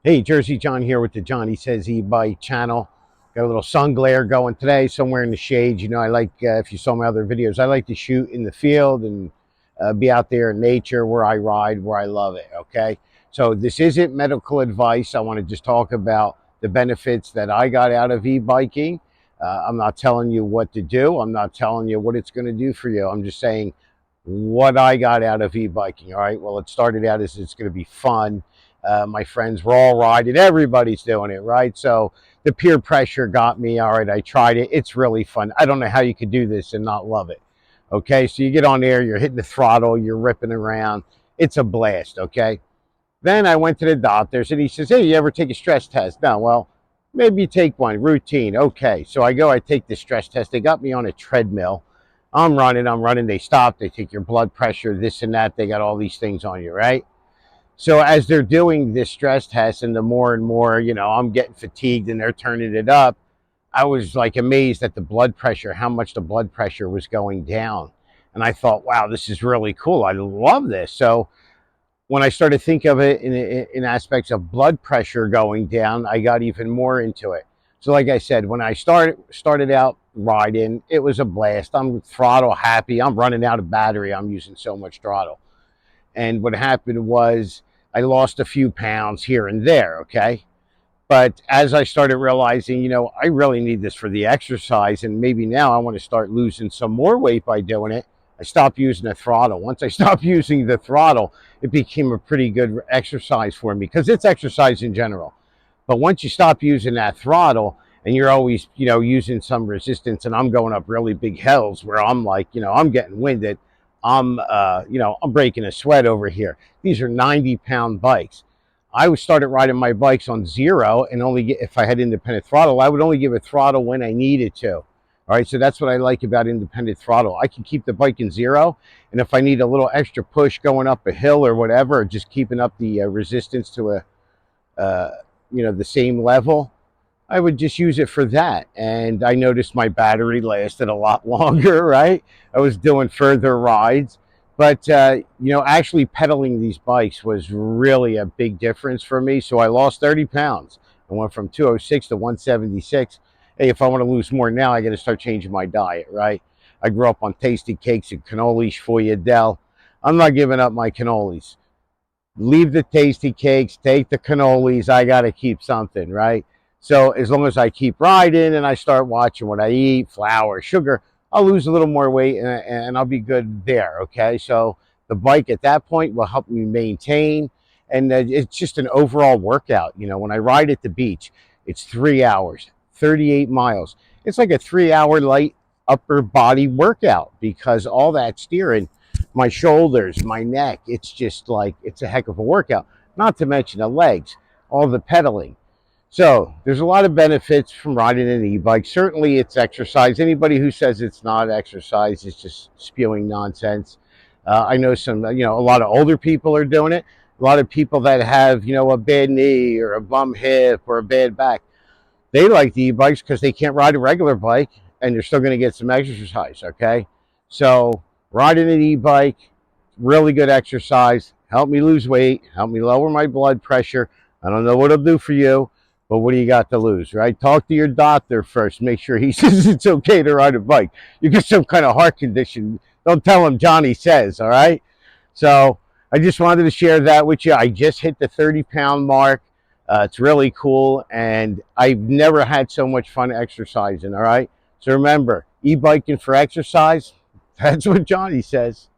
Hey, Jersey John here with the Johnny Says E-Bike channel. Got a little sun glare going today, somewhere in the shade. I like, if you saw my other videos, I like to shoot in the field and be out there in nature where I ride, where I love it, okay? So this isn't medical advice. I want to just talk about the benefits that I got out of e-biking. I'm not telling you what to do. I'm not telling you what it's going to do for you. I'm just saying what I got out of e-biking, all right? Well, it started out as it's going to be fun. My friends were all riding. Everybody's doing it, right? So the peer pressure got me. All right, I tried it. It's really fun. I don't know how you could do this and not love it. Okay, so you get on there, you're hitting the throttle, you're ripping around. It's a blast, okay? Then I went to the doctors and he says, hey, you ever take a stress test? No, well, maybe you take one, routine. Okay, so I go, I take the stress test. They got me on a treadmill. I'm running. They stop, they take your blood pressure, this and that. They got all these things on you, right? So as they're doing this stress test and the more and more, I'm getting fatigued and they're turning it up, I was like amazed at the blood pressure, how much the blood pressure was going down. And I thought, wow, this is really cool. I love this. So when I started to think of it in aspects of blood pressure going down, I got even more into it. So like I said, when I started out riding, it was a blast. I'm throttle happy. I'm running out of battery. I'm using so much throttle. And what happened was I lost a few pounds here and there, okay? But as I started realizing, I really need this for the exercise, and maybe now I want to start losing some more weight by doing it, I stopped using the throttle. Once I stopped using the throttle, it became a pretty good exercise for me because it's exercise in general. But once you stop using that throttle and you're always, using some resistance, and I'm going up really big hills where I'm like, I'm getting winded. I'm breaking a sweat over here. These are 90-pound bikes. I started riding my bikes on zero and if I had independent throttle, I would only give it throttle when I needed to. All right, so that's what I like about independent throttle. I can keep the bike in zero, and if I need a little extra push going up a hill or whatever, or just keeping up the resistance to uh, the same level, I would just use it for that. And I noticed my battery lasted a lot longer, right? I was doing further rides. But, actually pedaling these bikes was really a big difference for me. So I lost 30 pounds. I went from 206 to 176. Hey, if I want to lose more now, I got to start changing my diet, right? I grew up on tasty cakes and cannolis for you, Dell. I'm not giving up my cannolis. Leave the tasty cakes, take the cannolis. I got to keep something, right? So as long as I keep riding and I start watching what I eat, flour, sugar, I'll lose a little more weight and I'll be good there, okay? So the bike at that point will help me maintain, and it's just an overall workout. When I ride at the beach, it's 3 hours, 38 miles. It's like a 3 hour light upper body workout because all that steering, my shoulders, my neck, it's just like, it's a heck of a workout. Not to mention the legs, all the pedaling. So there's a lot of benefits from riding an e-bike. Certainly it's exercise. Anybody who says it's not exercise is just spewing nonsense. I know a lot of older people are doing it. A lot of people that have, a bad knee or a bum hip or a bad back, they like the e-bikes because they can't ride a regular bike and they're still going to get some exercise, okay? So riding an e-bike, really good exercise, help me lose weight, help me lower my blood pressure. I don't know what it'll do for you, but what do you got to lose, right? Talk to your doctor first. Make sure he says it's okay to ride a bike. You get some kind of heart condition, don't tell him Johnny says, all right? So I just wanted to share that with you. I just hit the 30-pound mark. It's really cool, and I've never had so much fun exercising, all right? So remember, e-biking for exercise, that's what Johnny says.